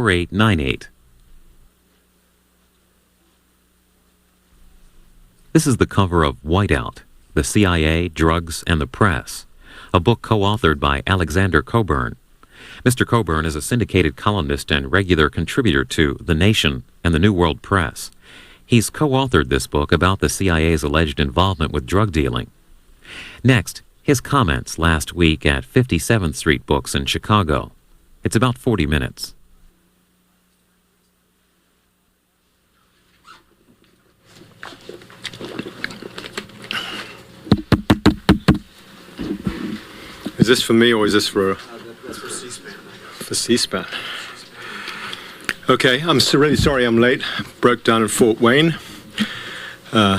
4898. This is the cover of Whiteout, The CIA, Drugs, and the Press, a book co-authored by Alexander Cockburn. Mr. Cockburn is a syndicated columnist and regular contributor to The Nation and the New World Press. He's co-authored this book about the CIA's alleged involvement with drug dealing. Next, his comments last week at 57th Street Books in Chicago. It's about 40 minutes. Is this for me or is this for... That's for C-SPAN. For C-SPAN. Okay, I'm really sorry I'm late. Broke down at Fort Wayne. Saw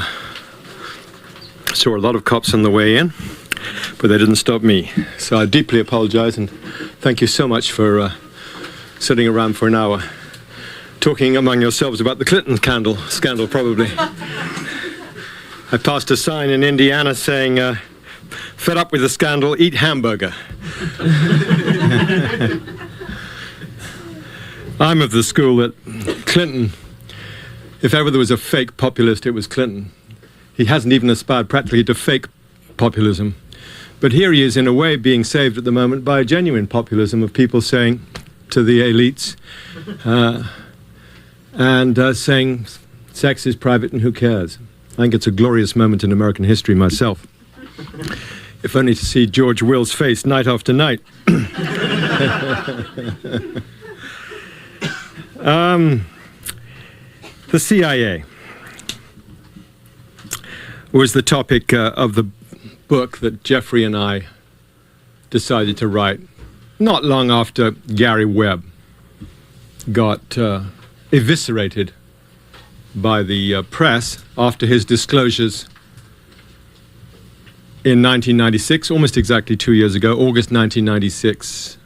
a lot of cops on the way in, but they didn't stop me. So I deeply apologize and thank you so much for sitting around for an hour talking among yourselves about the Clinton scandal probably. I passed a sign in Indiana saying, fed up with the scandal, eat hamburger. I'm of the school that Clinton, if ever there was a fake populist, it was Clinton. He hasn't even aspired practically to fake populism. But here he is, in a way, being saved at the moment by a genuine populism of people saying to the elites, saying sex is private and who cares. I think it's a glorious moment in American history myself. If only to see George Will's face night after night. The CIA was the topic of the book that Jeffrey and I decided to write not long after Gary Webb got eviscerated by the press after his disclosures in 1996, almost exactly 2 years ago, August 1996,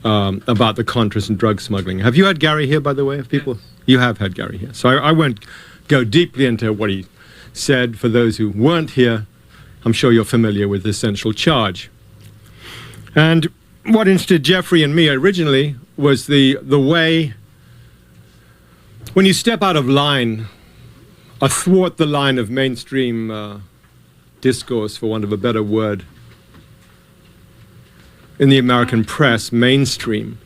about the Contras and drug smuggling. Have you had Gary here, by the way, of people? You have had Gary here. So I won't go deeply into what he said. For those who weren't here, I'm sure you're familiar with the central charge. And what interested Jeffrey and me originally was the way, when you step out of line, athwart the line of mainstream discourse, for want of a better word, in the American press, mainstream.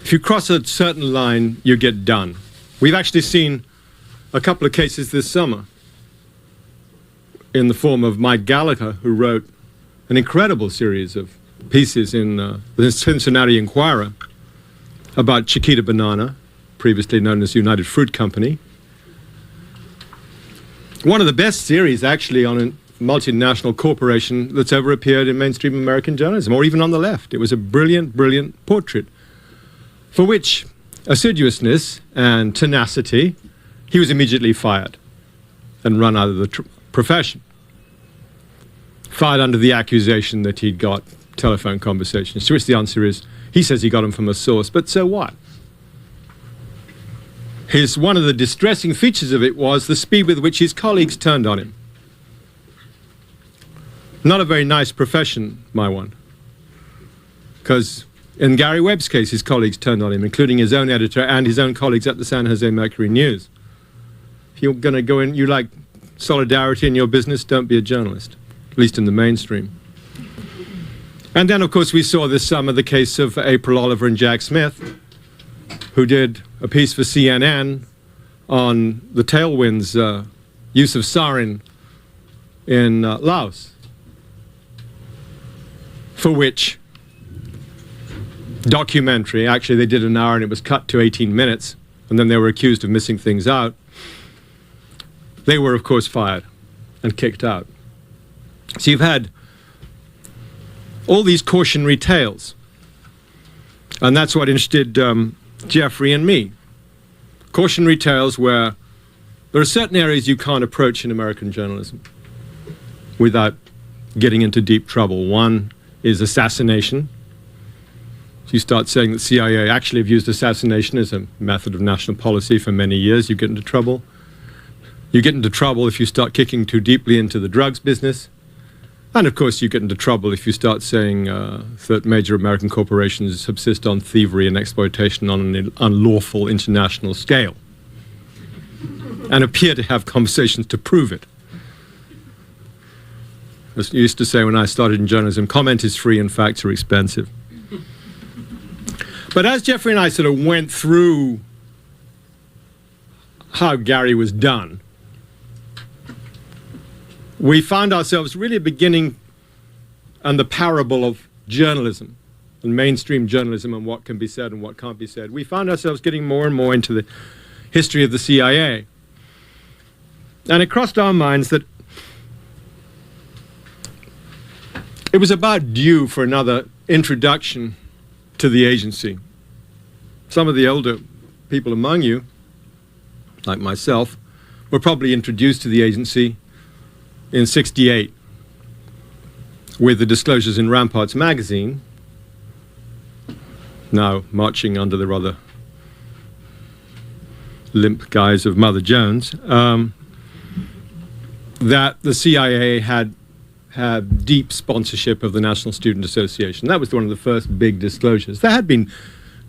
If you cross a certain line, you get done. We've actually seen a couple of cases this summer in the form of Mike Gallagher, who wrote an incredible series of pieces in the Cincinnati Enquirer about Chiquita Banana, previously known as United Fruit Company. One of the best series, actually, on a multinational corporation that's ever appeared in mainstream American journalism, or even on the left. It was a brilliant, brilliant portrait, for which assiduousness and tenacity, he was immediately fired and run out of the profession. Fired under the accusation that he'd got telephone conversations, to which the answer is, he says he got them from a source, but so what? One of the distressing features of it was the speed with which his colleagues turned on him. Not a very nice profession, my one. Because in Gary Webb's case, his colleagues turned on him, including his own editor and his own colleagues at the San Jose Mercury News. If you're going to go in, you like solidarity in your business, don't be a journalist, at least in the mainstream. And then, of course, we saw this summer the case of April Oliver and Jack Smith, who did a piece for CNN on the Tailwind's use of sarin in Laos, for which documentary, actually they did an hour and it was cut to 18 minutes, and then they were accused of missing things out. They were, of course, fired and kicked out. So you've had all these cautionary tales, and that's what interested Jeffrey and me. Cautionary tales where there are certain areas you can't approach in American journalism without getting into deep trouble. One is assassination. So you start saying that CIA actually have used assassination as a method of national policy for many years, you get into trouble. You get into trouble if you start kicking too deeply into the drugs business. And of course, you get into trouble if you start saying that major American corporations subsist on thievery and exploitation on an unlawful international scale, and appear to have conversations to prove it. As you used to say when I started in journalism, comment is free and facts are expensive. But as Jeffrey and I sort of went through how Gary was done, we found ourselves really beginning on the parable of journalism and mainstream journalism and what can be said and what can't be said. We found ourselves getting more and more into the history of the CIA. And it crossed our minds that it was about due for another introduction to the agency. Some of the older people among you, like myself, were probably introduced to the agency in '68 with the disclosures in Ramparts magazine, now marching under the rather limp guise of Mother Jones, that the CIA had deep sponsorship of the National Student Association. That was one of the first big disclosures. There had been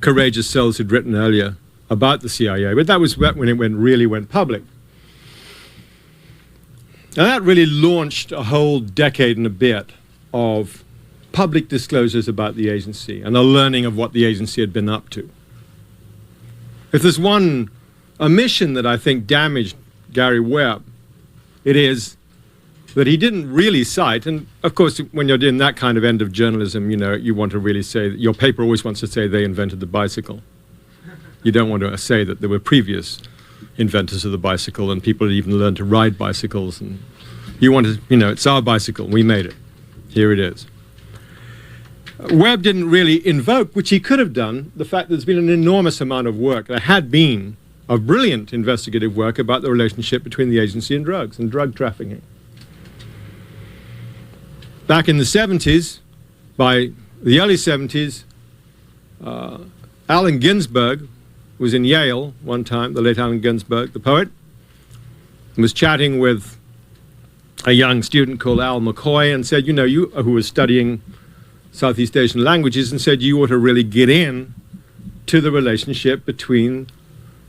courageous souls who'd written earlier about the CIA, but that was when it really went public. And that really launched a whole decade and a bit of public disclosures about the agency and a learning of what the agency had been up to. If there's one omission that I think damaged Gary Webb, it is that he didn't really cite, and of course when you're doing that kind of end of journalism, you know, you want to really say, your paper always wants to say they invented the bicycle. You don't want to say that there were previous inventors of the bicycle and people had even learned to ride bicycles, and you want to, you know, it's our bicycle, we made it, here it is. Webb didn't really invoke, which he could have done, the fact that there's been an enormous amount of work, there had been, of brilliant investigative work about the relationship between the agency and drugs and drug trafficking. Back in the 70s, by the early 70s, Allen Ginsberg was in Yale one time, the late Allen Ginsberg, the poet, and was chatting with a young student called Al McCoy and said, you know, who was studying Southeast Asian languages, and said you ought to really get in to the relationship between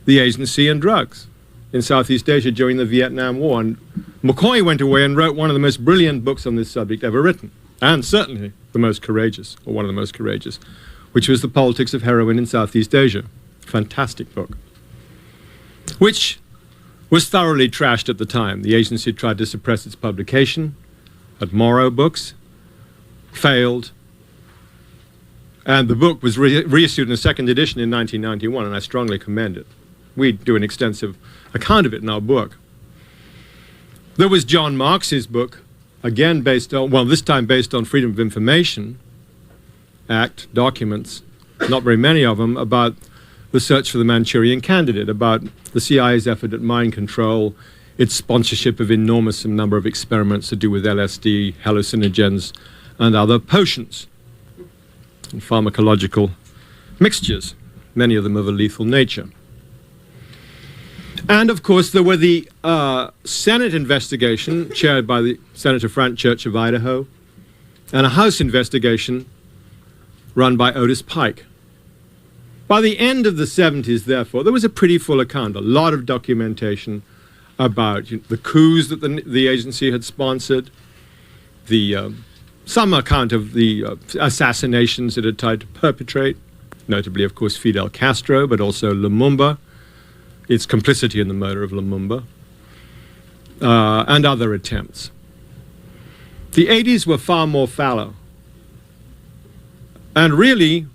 the agency and drugs in Southeast Asia during the Vietnam War. And McCoy went away and wrote one of the most brilliant books on this subject ever written, and certainly the most courageous, or one of the most courageous, which was The Politics of Heroin in Southeast Asia. Fantastic book, which was thoroughly trashed at the time. The agency tried to suppress its publication at Morrow Books, failed, and the book was reissued in a second edition in 1991, and I strongly commend it. We do an extensive account of it in our book. There was John Marks's book, again based on, well, this time based on Freedom of Information Act documents, not very many of them, about the search for the Manchurian Candidate, about the CIA's effort at mind control, its sponsorship of enormous number of experiments to do with LSD, hallucinogens, and other potions and pharmacological mixtures, many of them of a lethal nature. And of course there were the Senate investigation chaired by the Senator Frank Church of Idaho, and a House investigation run by Otis Pike. By the end of the 70s, therefore, there was a pretty full account, a lot of documentation about the coups that the agency had sponsored, some account of the assassinations it had tried to perpetrate, notably, of course, Fidel Castro, but also Lumumba, its complicity in the murder of Lumumba, and other attempts. The 80s were far more fallow. And really,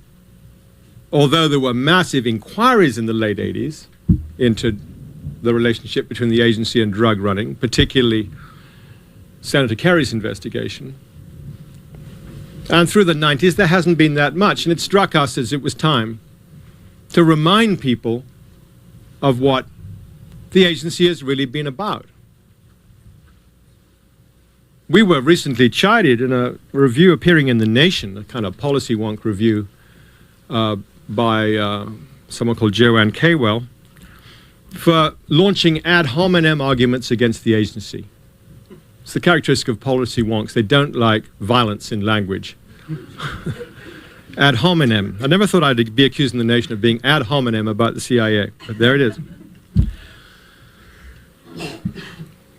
although there were massive inquiries in the late 80s into the relationship between the agency and drug running, particularly Senator Kerry's investigation, and through the 90s there hasn't been that much, and it struck us as it was time to remind people of what the agency has really been about. We were recently chided in a review appearing in The Nation, a kind of policy wonk review, by someone called Joanne Kaywell, for launching ad hominem arguments against the agency. It's the characteristic of policy wonks. They don't like violence in language. Ad hominem. I never thought I'd be accusing the nation of being ad hominem about the CIA, but there it is.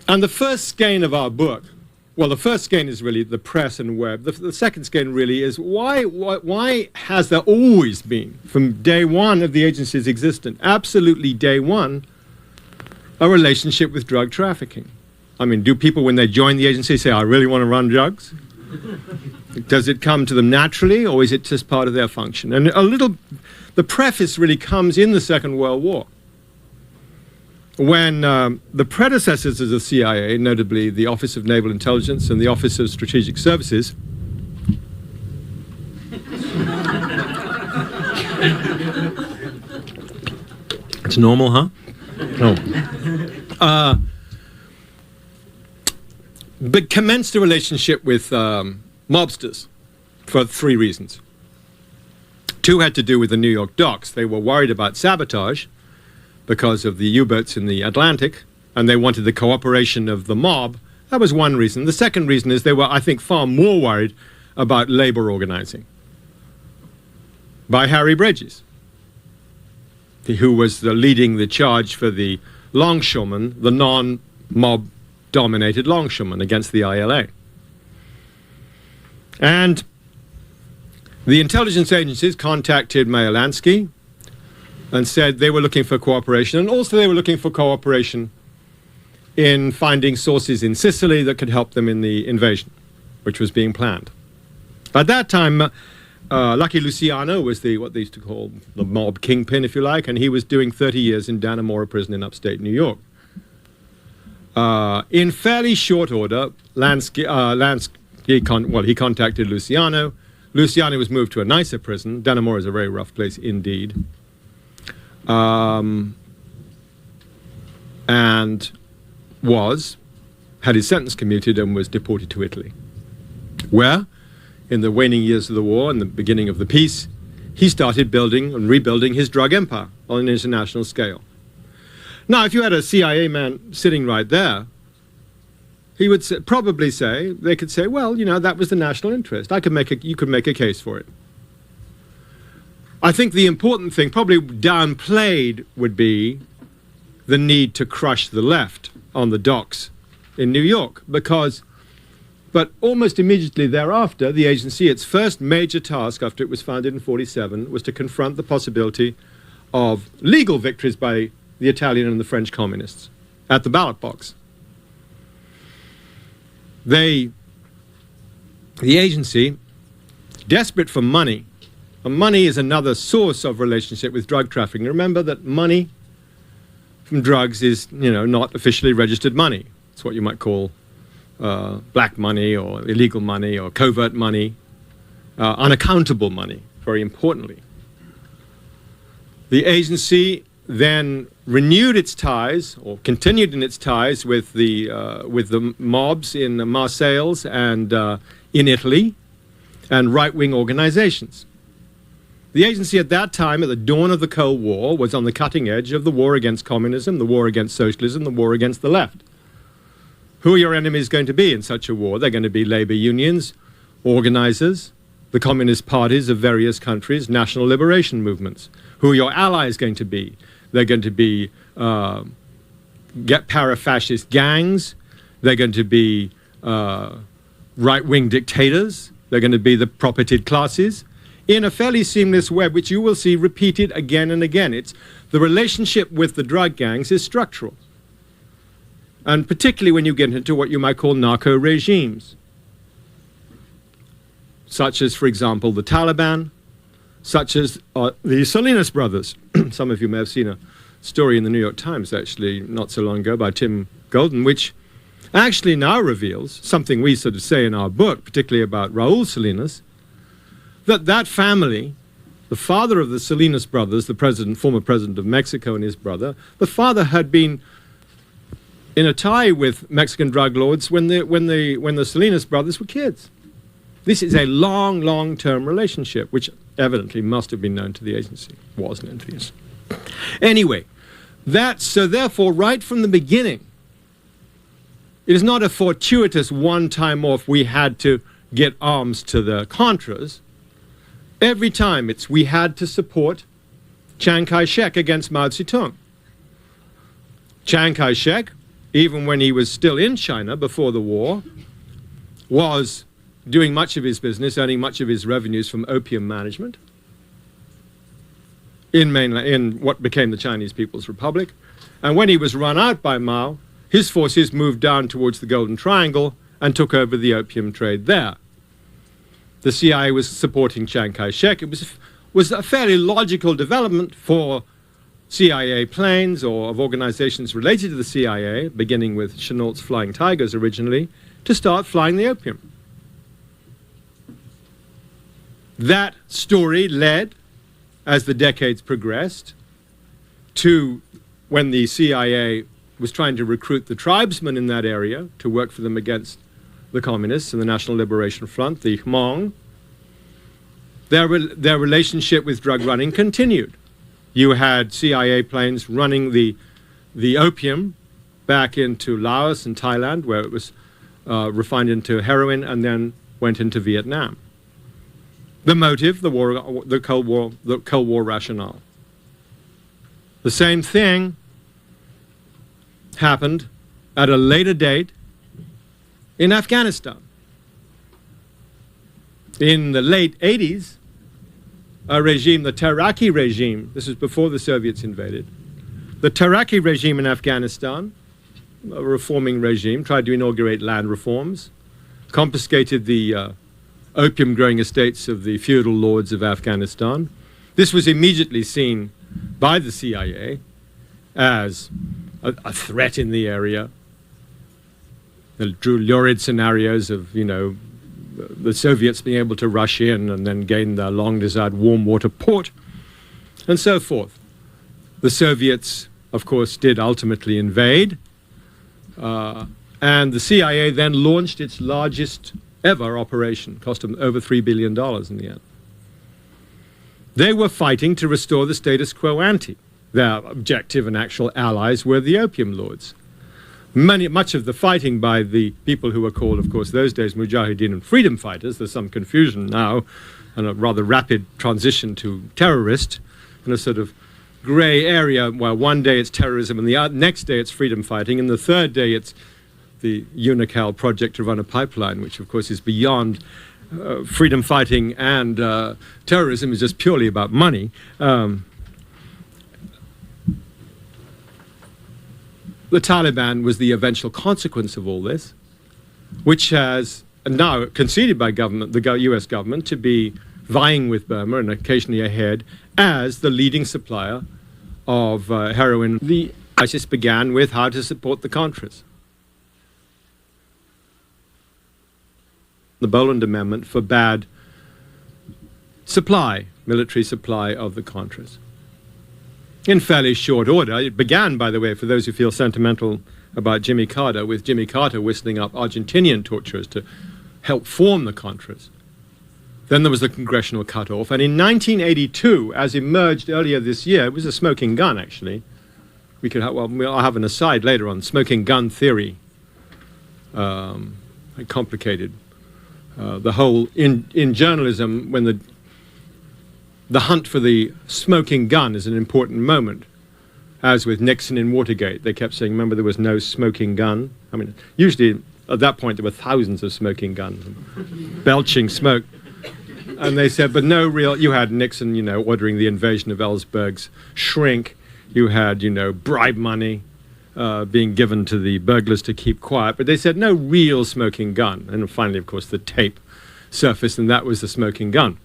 And the first skein of our book, well, the first skein is really the press and web. The second skein really is why has there always been, from day one of the agency's existence, absolutely day one, a relationship with drug trafficking? I mean, do people, when they join the agency, say, I really want to run drugs? Does it come to them naturally, or is it just part of their function? And the preface really comes in the Second World War, when the predecessors of the CIA, notably the Office of Naval Intelligence and the Office of Strategic Services, it's normal, huh? Oh. But commenced a relationship with mobsters for three reasons. Two had to do with the New York docks. They were worried about sabotage because of the U-boats in the Atlantic, and they wanted the cooperation of the mob. That was one reason. The second reason is they were, I think, far more worried about labor organizing by Harry Bridges, who was leading the charge for the longshoremen, the non-mob dominated longshoremen against the ILA. And the intelligence agencies contacted Mayalansky and said they were looking for cooperation, and also they were looking for cooperation in finding sources in Sicily that could help them in the invasion, which was being planned. At that time, Lucky Luciano was what they used to call the mob kingpin, if you like, and he was doing 30 years in Dannemora prison in upstate New York. In fairly short order, he contacted Luciano. Luciano was moved to a nicer prison. Dannemora is a very rough place indeed. And had his sentence commuted and was deported to Italy, where, in the waning years of the war and the beginning of the peace, he started building and rebuilding his drug empire on an international scale. Now, if you had a CIA man sitting right there, he would probably say, they could say, well, you know, that was the national interest. You could make a case for it. I think the important thing, probably downplayed, would be the need to crush the left on the docks in New York, but almost immediately thereafter, the agency, its first major task after it was founded in 1947, was to confront the possibility of legal victories by the Italian and the French communists at the ballot box. The agency, desperate for money, and money is another source of relationship with drug trafficking. Remember that money from drugs is, not officially registered money. It's what you might call black money or illegal money or covert money, unaccountable money, very importantly. The agency then renewed its ties, or continued in its ties, with the mobs in Marseilles and in Italy, and right-wing organizations. The agency at that time, at the dawn of the Cold War, was on the cutting edge of the war against communism, the war against socialism, the war against the left. Who are your enemies going to be in such a war? They're going to be labor unions, organizers, the communist parties of various countries, national liberation movements. Who are your allies going to be? They're going to be para-fascist gangs. They're going to be right-wing dictators. They're going to be the propertied classes, in a fairly seamless web, which you will see repeated again and again. The relationship with the drug gangs is structural. And particularly when you get into what you might call narco regimes, such as, for example, the Taliban, such as the Salinas brothers. Some of you may have seen a story in the New York Times, actually, not so long ago, by Tim Golden, which actually now reveals something we sort of say in our book, particularly about Raul Salinas, that family, the father of the Salinas brothers, the former president of Mexico, and his brother, the father had been in a tie with Mexican drug lords when the Salinas brothers were kids. This is a long-term relationship, which evidently must have been known to the agency, was known to the agency. Anyway, so therefore, right from the beginning, It is not a fortuitous one-time off we had to get arms to the Contras. Every time it's we had to support Chiang Kai-shek against Mao Zedong. Chiang Kai-shek, even when he was still in China before the war, was doing much of his business, earning much of his revenues from opium management in what became the Chinese People's Republic. And when he was run out by Mao, his forces moved down towards the Golden Triangle and took over the opium trade there. The CIA was supporting Chiang Kai-shek. It was a fairly logical development for CIA planes or of organizations related to the CIA, beginning with Chennault's Flying Tigers originally, to start flying the opium. That story led, as the decades progressed, to when the CIA was trying to recruit the tribesmen in that area to work for them against the Communists and the National Liberation Front, the Hmong. Their relationship with drug running continued. You had CIA planes running the opium back into Laos and Thailand, where it was refined into heroin and then went into Vietnam. The motive, the Cold War rationale. The same thing happened at a later date in Afghanistan. In the late 80s, a regime, the Taraki regime, this was before the Soviets invaded, the Taraki regime in Afghanistan, a reforming regime, tried to inaugurate land reforms, confiscated the opium-growing estates of the feudal lords of Afghanistan. This was immediately seen by the CIA as a threat in the area. It drew lurid scenarios of, the Soviets being able to rush in and then gain their long-desired warm water port, and so forth. The Soviets, of course, did ultimately invade, and the CIA then launched its largest ever operation, cost them over $3 billion in the end. They were fighting to restore the status quo ante. Their objective and actual allies were the opium lords. Much of the fighting by the people who were called, of course, those days Mujahideen and freedom fighters, there's some confusion now and a rather rapid transition to terrorist in a sort of gray area where one day it's terrorism and the next day it's freedom fighting and the third day it's the Unocal project to run a pipeline, which of course is beyond freedom fighting and terrorism, is just purely about money. The Taliban was the eventual consequence of all this, which has now conceded by the US government to be vying with Burma and occasionally ahead as the leading supplier of heroin. The crisis began with how to support the Contras. The Boland Amendment forbade military supply of the Contras. In fairly short order. It began, by the way, for those who feel sentimental about Jimmy Carter, with Jimmy Carter whistling up Argentinian torturers to help form the Contras. Then there was the congressional cutoff, and in 1982, as emerged earlier this year, it was a smoking gun, actually. I'll have an aside later on smoking gun theory. Complicated. The whole in journalism, when the hunt for the smoking gun is an important moment. As with Nixon in Watergate, they kept saying, remember, there was no smoking gun. I mean, usually at that point there were thousands of smoking guns, belching smoke. And they said, but no real, you had Nixon, ordering the invasion of Ellsberg's shrink. You had, bribe money being given to the burglars to keep quiet. But they said no real smoking gun. And finally, of course, the tape surfaced, and that was the smoking gun.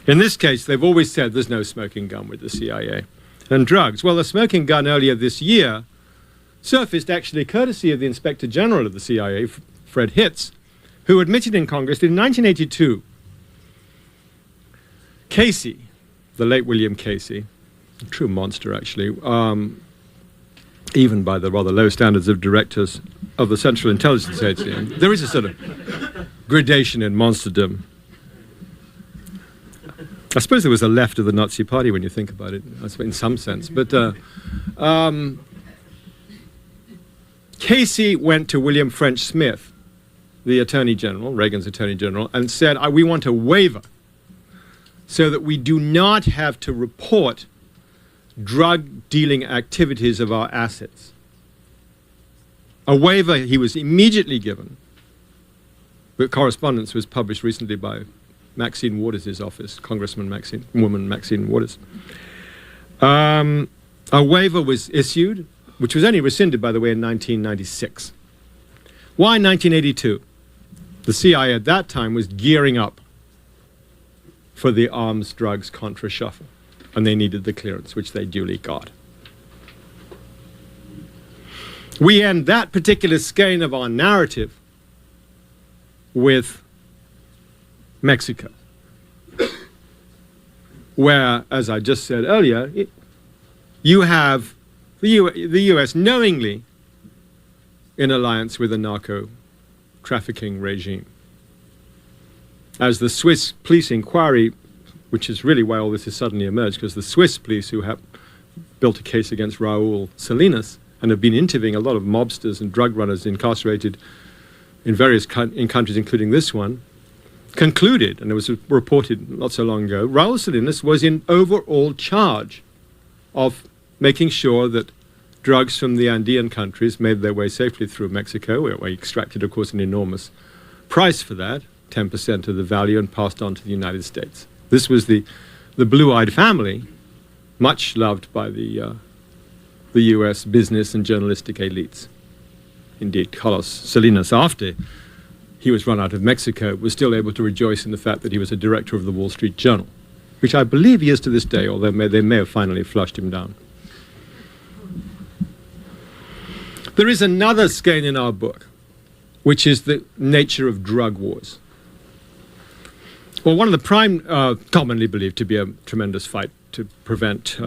In this case, they've always said there's no smoking gun with the CIA. And drugs. Well, the smoking gun earlier this year surfaced actually courtesy of the Inspector General of the CIA, Fred Hitz, who admitted in Congress that in 1982, Casey, the late William Casey, a true monster actually, even by the rather low standards of directors of the Central Intelligence Agency, there is a sort of gradation in monsterdom. I suppose there was a left of the Nazi Party when you think about it, in some sense. But Casey went to William French Smith, the Attorney General, Reagan's Attorney General, and said, we want a waiver so that we do not have to report drug dealing activities of our assets. A waiver he was immediately given. The correspondence was published recently by Maxine Waters' office, woman Maxine Waters. A waiver was issued, which was only rescinded, by the way, in 1996. Why 1982? The CIA at that time was gearing up for the arms drugs contra shuffle, and they needed the clearance, which they duly got. We end that particular skein of our narrative with Mexico, where, as I just said earlier, you have the US knowingly in alliance with a narco-trafficking regime. As the Swiss police inquiry, which is really why all this has suddenly emerged, because the Swiss police who have built a case against Raul Salinas and have been interviewing a lot of mobsters and drug runners incarcerated in various countries, including this one, concluded, and it was reported not so long ago, Raul Salinas was in overall charge of making sure that drugs from the Andean countries made their way safely through Mexico, where he extracted, of course, an enormous price for that, 10% of the value, and passed on to the United States. This was the blue-eyed family, much loved by the US business and journalistic elites. Indeed, Carlos Salinas, after he was run out of Mexico, was still able to rejoice in the fact that he was a director of the Wall Street Journal, which I believe he is to this day, although they may have finally flushed him down. There is another skein in our book, which is the nature of drug wars. Well, one of the prime, commonly believed to be a tremendous fight to prevent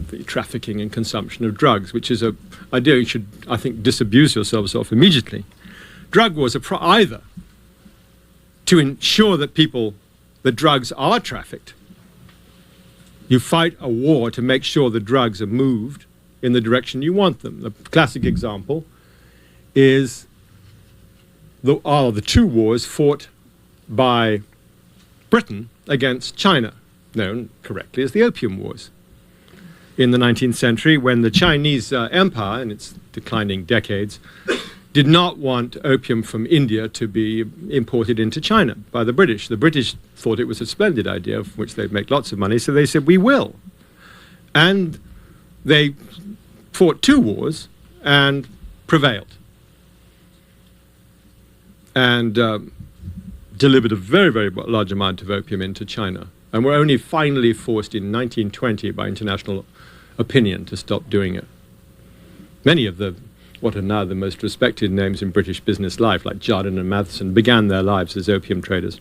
the trafficking and consumption of drugs, which is an idea you should, I think, disabuse yourselves of immediately. Drug wars are either to ensure that the drugs are trafficked. You fight a war to make sure the drugs are moved in the direction you want them. The classic example is the two wars fought by Britain against China, known correctly as the Opium Wars. In the 19th century, when the Chinese empire, in its declining decades, did not want opium from India to be imported into China by the British. The British thought it was a splendid idea, from which they'd make lots of money, so they said, we will. And they fought two wars and prevailed. And delivered a very, very large amount of opium into China. And were only finally forced in 1920 by international opinion to stop doing it. Many of what are now the most respected names in British business life, like Jardine and Matheson, began their lives as opium traders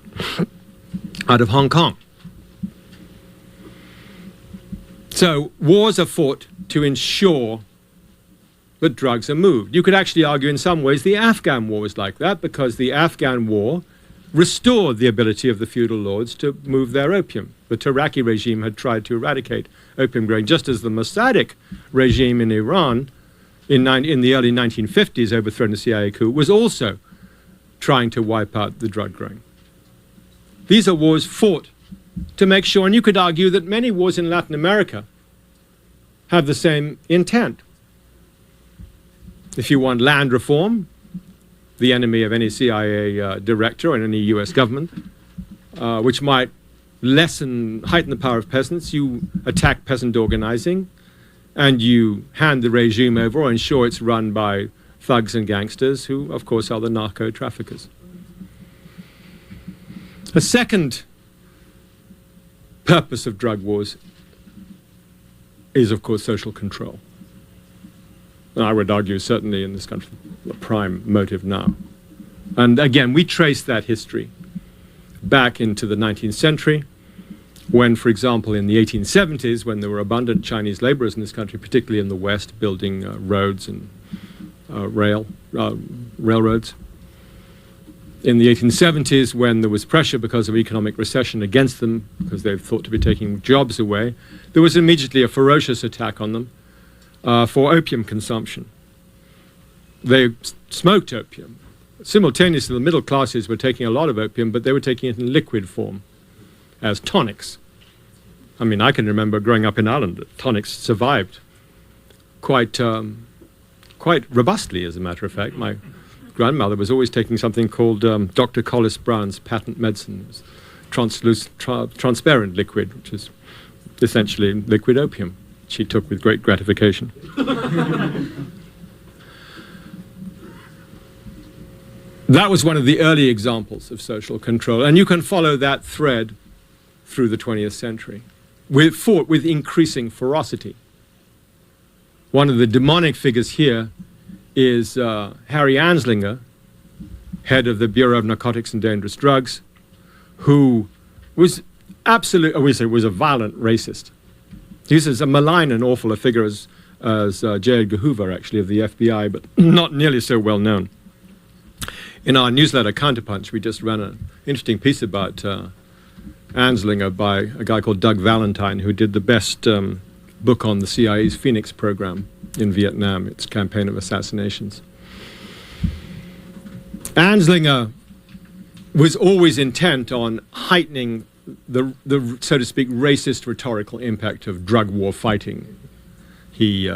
out of Hong Kong. So wars are fought to ensure that drugs are moved. You could actually argue in some ways the Afghan war was like that, because the Afghan war restored the ability of the feudal lords to move their opium. The Taraki regime had tried to eradicate opium growing, just as the Mossadegh regime in Iran in the early 1950s, overthrown the CIA coup, was also trying to wipe out the drug growing. These are wars fought to make sure, and you could argue that many wars in Latin America have the same intent. If you want land reform, the enemy of any CIA director or any US government, which might heighten the power of peasants, you attack peasant organizing, and you hand the regime over or ensure it's run by thugs and gangsters who, of course, are the narco-traffickers. A second purpose of drug wars is, of course, social control. And I would argue, certainly in this country, the prime motive now. And again, we trace that history back into the 19th century, when, for example, in the 1870s, when there were abundant Chinese laborers in this country, particularly in the West, building roads and railroads. In the 1870s, when there was pressure because of economic recession against them, because they were thought to be taking jobs away, there was immediately a ferocious attack on them for opium consumption. they smoked opium. Simultaneously, the middle classes were taking a lot of opium, but they were taking it in liquid form as tonics. I mean, I can remember growing up in Ireland, tonics survived quite robustly, as a matter of fact. My grandmother was always taking something called Dr. Collis Brown's patent medicine. It was transparent liquid, which is essentially liquid opium. She took with great gratification. That was one of the early examples of social control, and you can follow that thread through the 20th century, fought with increasing ferocity. One of the demonic figures here is Harry Anslinger, head of the Bureau of Narcotics and Dangerous Drugs, who was was a violent racist. He was as malign and awful a figure as J. Edgar Hoover, actually, of the FBI, but not nearly so well known. In our newsletter, Counterpunch, we just ran an interesting piece about Anslinger by a guy called Doug Valentine, who did the best book on the CIA's Phoenix program in Vietnam, its campaign of assassinations. Anslinger was always intent on heightening the so to speak, racist rhetorical impact of drug war fighting. He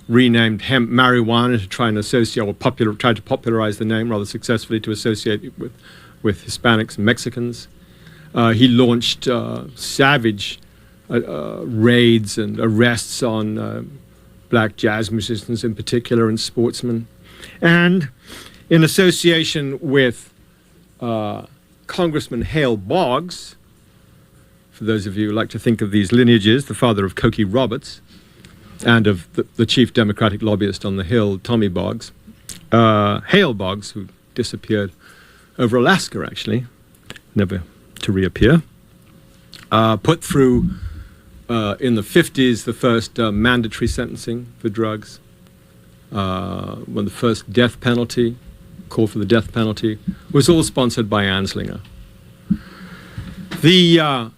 renamed hemp marijuana to try and associate, or tried to popularize the name rather successfully to associate it with Hispanics and Mexicans. He launched savage raids and arrests on black jazz musicians in particular and sportsmen. And in association with Congressman Hale Boggs, for those of you who like to think of these lineages, the father of Cokie Roberts, and of the chief Democratic lobbyist on the Hill, Tommy Boggs, Hale Boggs, who disappeared over Alaska, actually, never to reappear, put through, in the 50s, the first mandatory sentencing for drugs, when the first death penalty, call for the death penalty, was all sponsored by Anslinger. The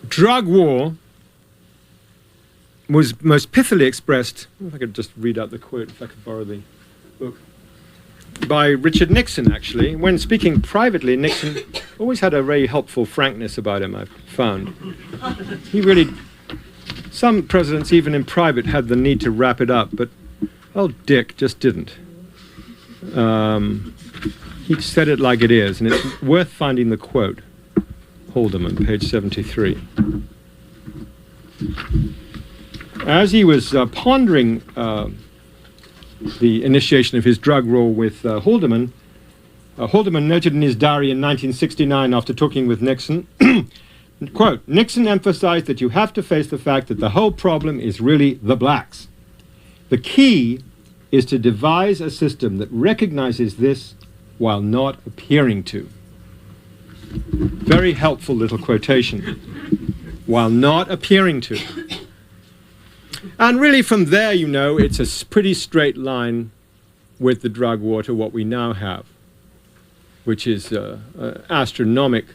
drug war was most pithily expressed, if I could just read out the quote, if I could borrow the book, by Richard Nixon, actually. When speaking privately, Nixon always had a very helpful frankness about him, I've found. He really, some presidents, even in private, had the need to wrap it up, but old Dick just didn't. He said it like it is, and it's worth finding the quote. Haldeman, page 73. As he was pondering the initiation of his drug war with Haldeman, Haldeman noted in his diary in 1969 after talking with Nixon, quote, "Nixon emphasized that you have to face the fact that the whole problem is really the blacks. The key is to devise a system that recognizes this while not appearing to." Very helpful little quotation. While not appearing to. And really from there, you know, it's a pretty straight line with the drug war to what we now have, which is an astronomic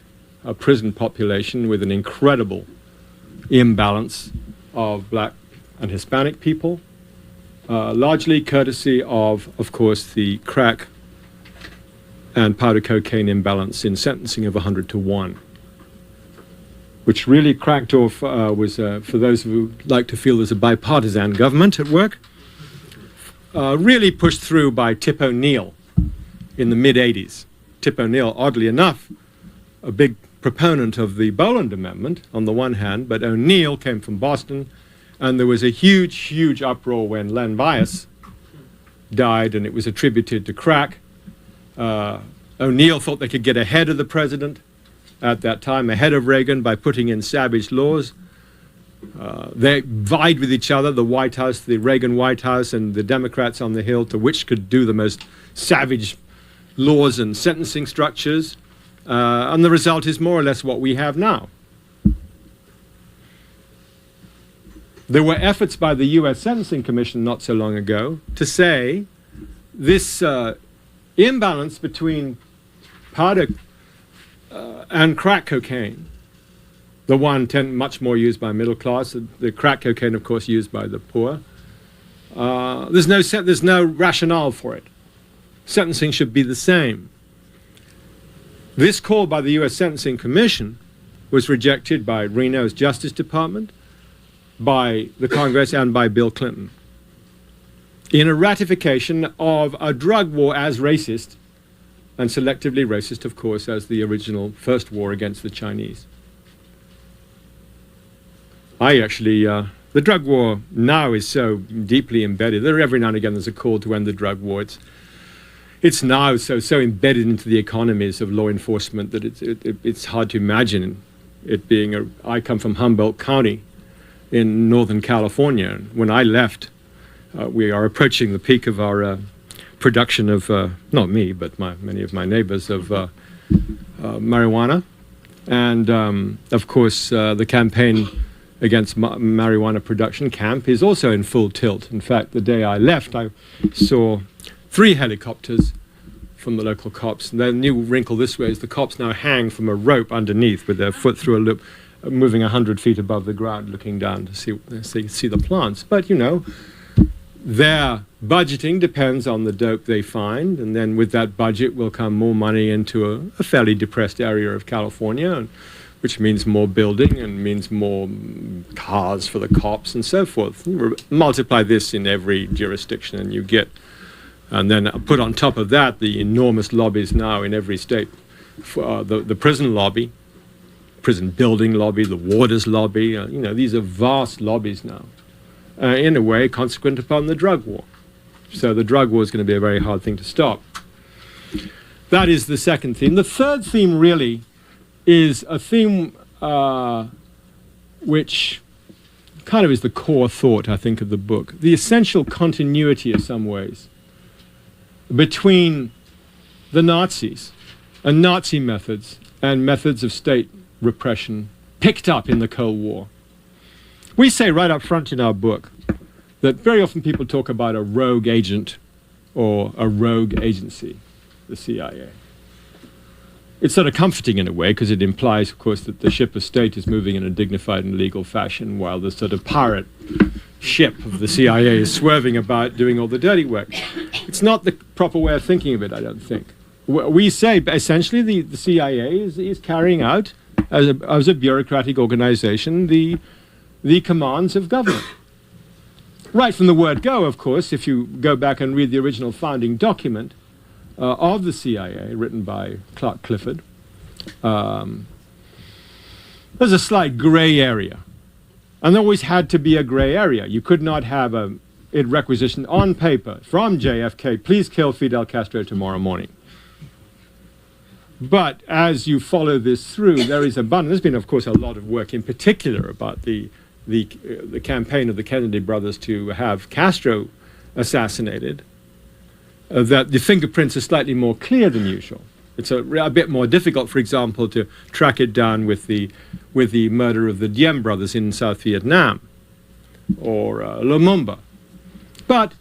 prison population with an incredible imbalance of black and Hispanic people, largely courtesy of course, the crack and powder cocaine imbalance in sentencing of 100 to 1. Which really cracked off was, for those who like to feel there's a bipartisan government at work, really pushed through by Tip O'Neill in the mid-'80s. Tip O'Neill, oddly enough, a big proponent of the Boland Amendment on the one hand, but O'Neill came from Boston, and there was a huge, huge uproar when Len Bias died, and it was attributed to crack. O'Neill thought they could get ahead of the president at that time, ahead of Reagan, by putting in savage laws. They vied with each other, the White House, the Reagan White House, and the Democrats on the Hill, to which could do the most savage laws and sentencing structures. And the result is more or less what we have now. There were efforts by the U.S. Sentencing Commission not so long ago to say this imbalance between powder and crack cocaine, the one much more used by middle class, the crack cocaine, of course, used by the poor, There's no rationale for it. Sentencing should be the same. This call by the U.S. Sentencing Commission was rejected by Reno's Justice Department, by the Congress, and by Bill Clinton in a ratification of a drug war as racist, and selectively racist, of course, as the original first war against the Chinese. The drug war now is so deeply embedded. Every now and again there's a call to end the drug war. It's now so embedded into the economies of law enforcement that it's hard to imagine it being I come from Humboldt County in Northern California. When I left, we are approaching the peak of our production of, not me, but many of my neighbors, of marijuana. And of course, the campaign against marijuana production camp is also in full tilt. In fact, the day I left, I saw 3 helicopters from the local cops. And the new wrinkle this way is the cops now hang from a rope underneath with their foot through a loop, moving 100 feet above the ground, looking down to see the plants. But, you know, their budgeting depends on the dope they find, and then with that budget will come more money into a fairly depressed area of California, which means more building and means more cars for the cops and so forth. Multiply this in every jurisdiction and you get, and then put on top of that the enormous lobbies now in every state, for, the prison lobby, prison building lobby, the waters lobby, you know, these are vast lobbies now, in a way consequent upon the drug war. So the drug war is going to be a very hard thing to stop. That is the second theme. The third theme really is a theme which kind of is the core thought, I think, of the book. The essential continuity, in some ways, between the Nazis and Nazi methods and methods of state repression picked up in the Cold War. We say right up front in our book that very often people talk about a rogue agent or a rogue agency, the CIA. It's sort of comforting in a way because it implies, of course, that the ship of state is moving in a dignified and legal fashion while the sort of pirate ship of the CIA is swerving about doing all the dirty work. It's not the proper way of thinking of it, I don't think. We say essentially the CIA is carrying out, as a bureaucratic organization, the commands of government. Right from the word go, of course, if you go back and read the original founding document of the CIA, written by Clark Clifford, there's a slight gray area. And there always had to be a gray area. You could not have it requisitioned on paper from JFK, please kill Fidel Castro tomorrow morning. But as you follow this through, there is abundance. There's been, of course, a lot of work in particular about the campaign of the Kennedy brothers to have Castro assassinated, that the fingerprints are slightly more clear than usual. It's a bit more difficult, for example, to track it down with the murder of the Diem brothers in South Vietnam or Lumumba. But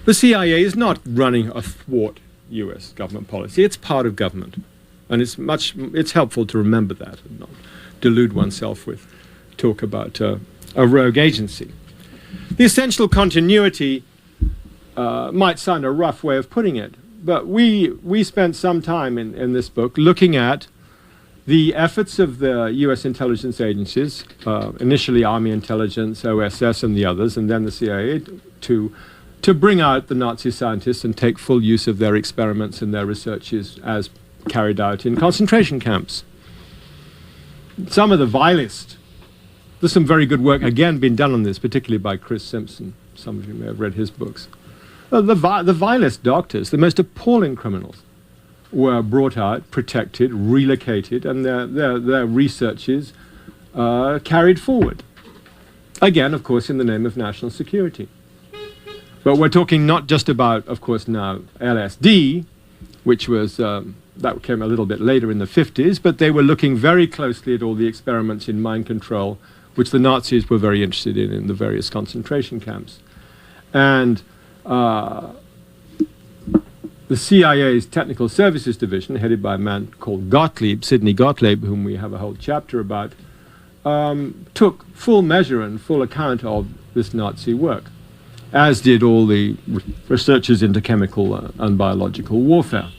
the CIA is not running athwart U.S. government policy. It's part of government. And it's helpful to remember that and not delude oneself with talk about a rogue agency. The essential continuity might sound a rough way of putting it, but we spent some time in this book looking at the efforts of the U.S. intelligence agencies, initially Army Intelligence, OSS, and the others, and then the CIA, to bring out the Nazi scientists and take full use of their experiments and their researches as carried out in concentration camps. Some of the vilest, there's some very good work, again, been done on this, particularly by Chris Simpson. Some of you may have read his books. The vilest doctors, the most appalling criminals, were brought out, protected, relocated, and their researches carried forward. Again, of course, in the name of national security. But we're talking not just about, of course, now LSD, which was, that came a little bit later in the 50s, but they were looking very closely at all the experiments in mind control, which the Nazis were very interested in the various concentration camps. And the CIA's Technical Services Division, headed by a man called Gottlieb, Sidney Gottlieb, whom we have a whole chapter about, took full measure and full account of this Nazi work, as did all the researchers into chemical and biological warfare.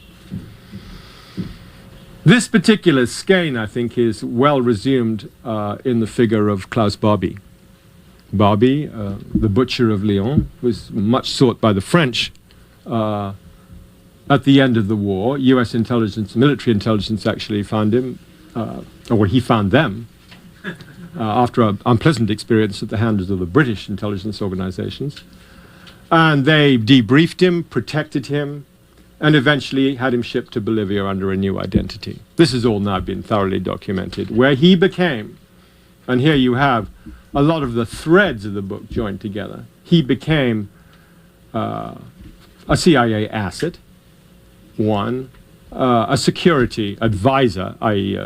This particular skein, I think, is well resumed in the figure of Klaus Barbie. Barbie, the butcher of Lyon, was much sought by the French at the end of the war. US intelligence, military intelligence actually found him, or he found them, after an unpleasant experience at the hands of the British intelligence organizations. And they debriefed him, protected him, and eventually had him shipped to Bolivia under a new identity. This has all now been thoroughly documented, where he became, and here you have a lot of the threads of the book joined together. He became a CIA asset, one, a security advisor, i.e.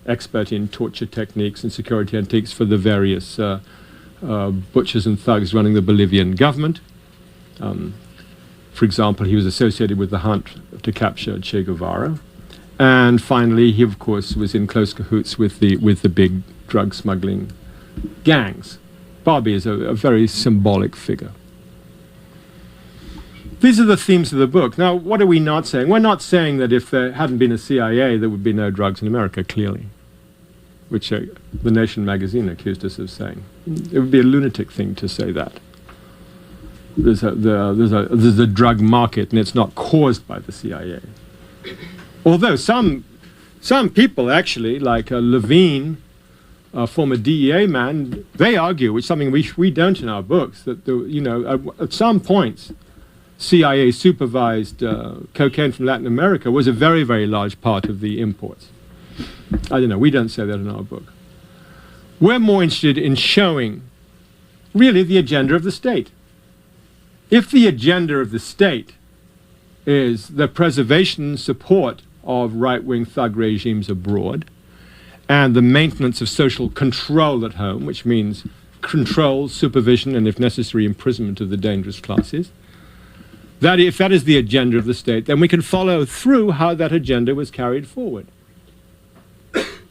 expert in torture techniques and security techniques for the various butchers and thugs running the Bolivian government. For example, he was associated with the hunt to capture Che Guevara. And finally, he, of course, was in close cahoots with the big drug smuggling gangs. Barbie is a very symbolic figure. These are the themes of the book. Now, what are we not saying? We're not saying that if there hadn't been a CIA, there would be no drugs in America, clearly, which The Nation magazine accused us of saying. It would be a lunatic thing to say that. There's a drug market, and it's not caused by the CIA. Although some people actually, like Levine, a former DEA man, they argue, which is something we don't in our books, that at some points, CIA supervised cocaine from Latin America was a very, very large part of the imports. I don't know, we don't say that in our book. We're more interested in showing really the agenda of the state. If the agenda of the state is the preservation and support of right-wing thug regimes abroad and the maintenance of social control at home, which means control, supervision, and if necessary, imprisonment of the dangerous classes, that if that is the agenda of the state, then we can follow through how that agenda was carried forward.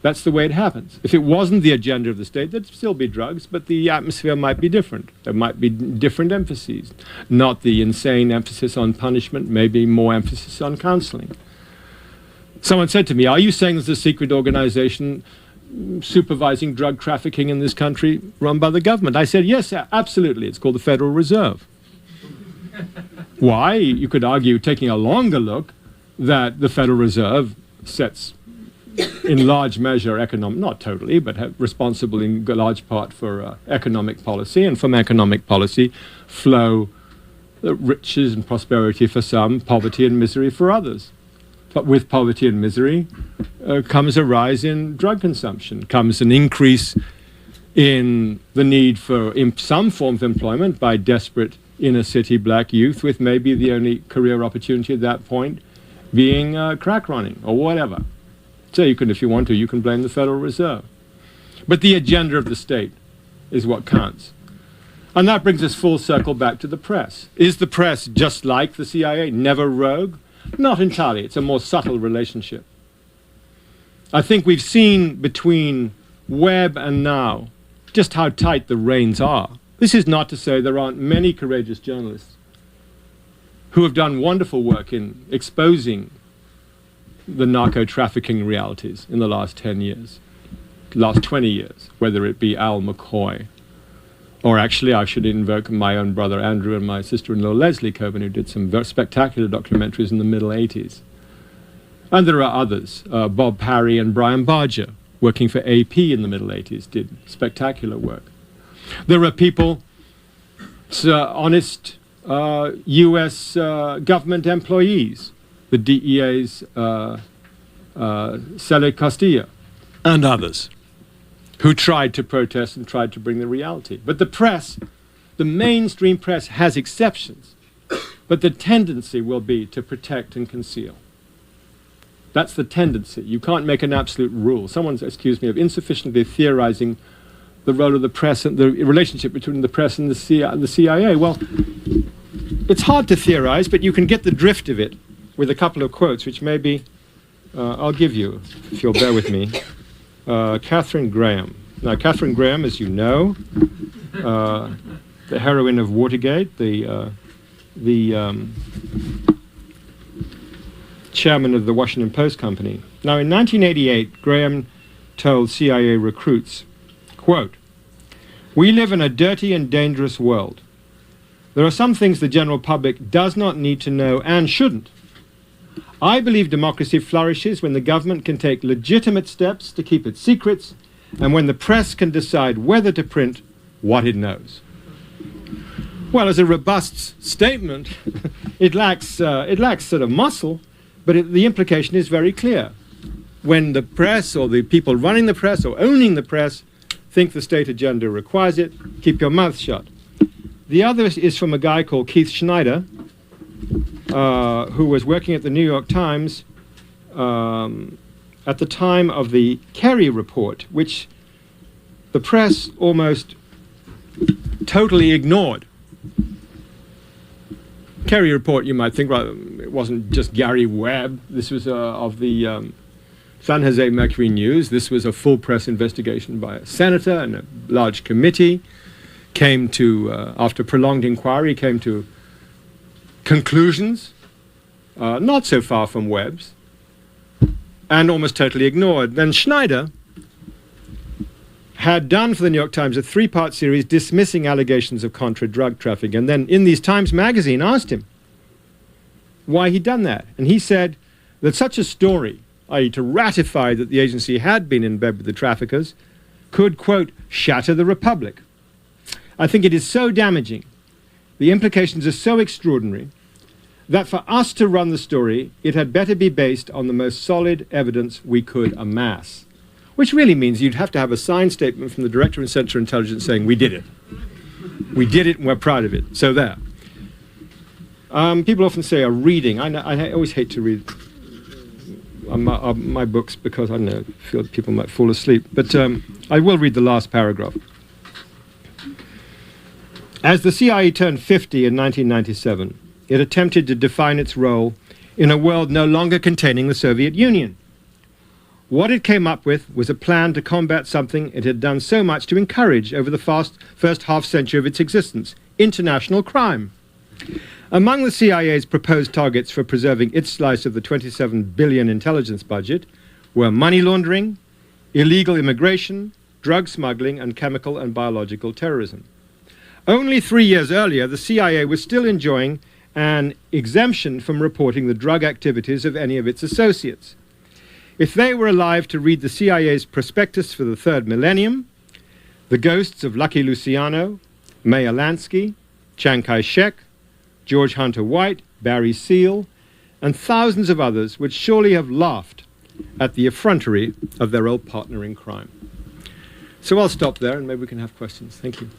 That's the way it happens. If it wasn't the agenda of the state, there'd still be drugs, but the atmosphere might be different. There might be different emphases. Not the insane emphasis on punishment, maybe more emphasis on counseling. Someone said to me, are you saying there's a secret organization supervising drug trafficking in this country run by the government? I said, yes, absolutely. It's called the Federal Reserve. Why? You could argue, taking a longer look, that the Federal Reserve sets in large measure economic, not totally, but responsible in large part for economic policy, and from economic policy flow riches and prosperity for some, poverty and misery for others. But with poverty and misery comes a rise in drug consumption, comes an increase in the need for some form of employment by desperate inner city black youth, with maybe the only career opportunity at that point being crack running or whatever. So you can, if you want to, you can blame the Federal Reserve. But the agenda of the state is what counts. And that brings us full circle back to the press. Is the press just like the CIA, never rogue? Not entirely. It's a more subtle relationship. I think we've seen between Webb and now just how tight the reins are. This is not to say there aren't many courageous journalists who have done wonderful work in exposing the narco-trafficking realities in the last 10 years, last 20 years, whether it be Al McCoy, or actually I should invoke my own brother Andrew and my sister-in-law Leslie Coburn, who did some very spectacular documentaries in the middle 80s. And there are others, Bob Parry and Brian Barger, working for AP in the middle 80s, did spectacular work. There are people, honest US government employees, the DEA's Cele Castilla, and others, who tried to protest and tried to bring the reality. But the press, the mainstream press, has exceptions, but the tendency will be to protect and conceal. That's the tendency. You can't make an absolute rule. Someone's accused me of insufficiently theorizing the role of the press and the relationship between the press and the CIA. Well, it's hard to theorize, but you can get the drift of it with a couple of quotes, which maybe I'll give you, if you'll bear with me. Catherine Graham, Now, Katharine Graham, as you know, the heroine of Watergate, the chairman of the Washington Post Company. Now, in 1988, Graham told CIA recruits, quote, "We live in a dirty and dangerous world. There are some things the general public does not need to know and shouldn't. I believe democracy flourishes when the government can take legitimate steps to keep its secrets and when the press can decide whether to print what it knows." Well, as a robust statement, it lacks sort of muscle, but the implication is very clear. When the press or the people running the press or owning the press think the state agenda requires it, keep your mouth shut. The other is from a guy called Keith Schneider, who was working at the New York Times at the time of the Kerry report, which the press almost totally ignored. Kerry report, you might think, well, it wasn't just Gary Webb. This was of the San Jose Mercury News. This was a full press investigation by a senator, and a large committee came to, after prolonged inquiry, came to conclusions not so far from Webb's, and almost totally ignored. Then Schneider had done for the New York Times a 3-part series dismissing allegations of contra drug trafficking, and then in these Times magazine asked him why he'd done that. And he said that such a story, i.e. to ratify that the agency had been in bed with the traffickers, could, quote, shatter the republic. I think it is so damaging, the implications are so extraordinary, that for us to run the story, it had better be based on the most solid evidence we could amass. Which really means you'd have to have a signed statement from the Director of Central Intelligence saying, we did it. We did it and we're proud of it. So there. People often say a reading. I always hate to read my books because I don't know, feel people might fall asleep. But I will read the last paragraph. As the CIA turned 50 in 1997, it attempted to define its role in a world no longer containing the Soviet Union. What it came up with was a plan to combat something it had done so much to encourage over the first half-century of its existence, international crime. Among the CIA's proposed targets for preserving its slice of the $27 billion intelligence budget were money laundering, illegal immigration, drug smuggling, and chemical and biological terrorism. Only 3 years earlier, the CIA was still enjoying an exemption from reporting the drug activities of any of its associates. If they were alive to read the CIA's prospectus for the third millennium, the ghosts of Lucky Luciano, Meyer Lansky, Chiang Kai-shek, George Hunter White, Barry Seal, and thousands of others would surely have laughed at the effrontery of their old partner in crime. So I'll stop there and maybe we can have questions. Thank you.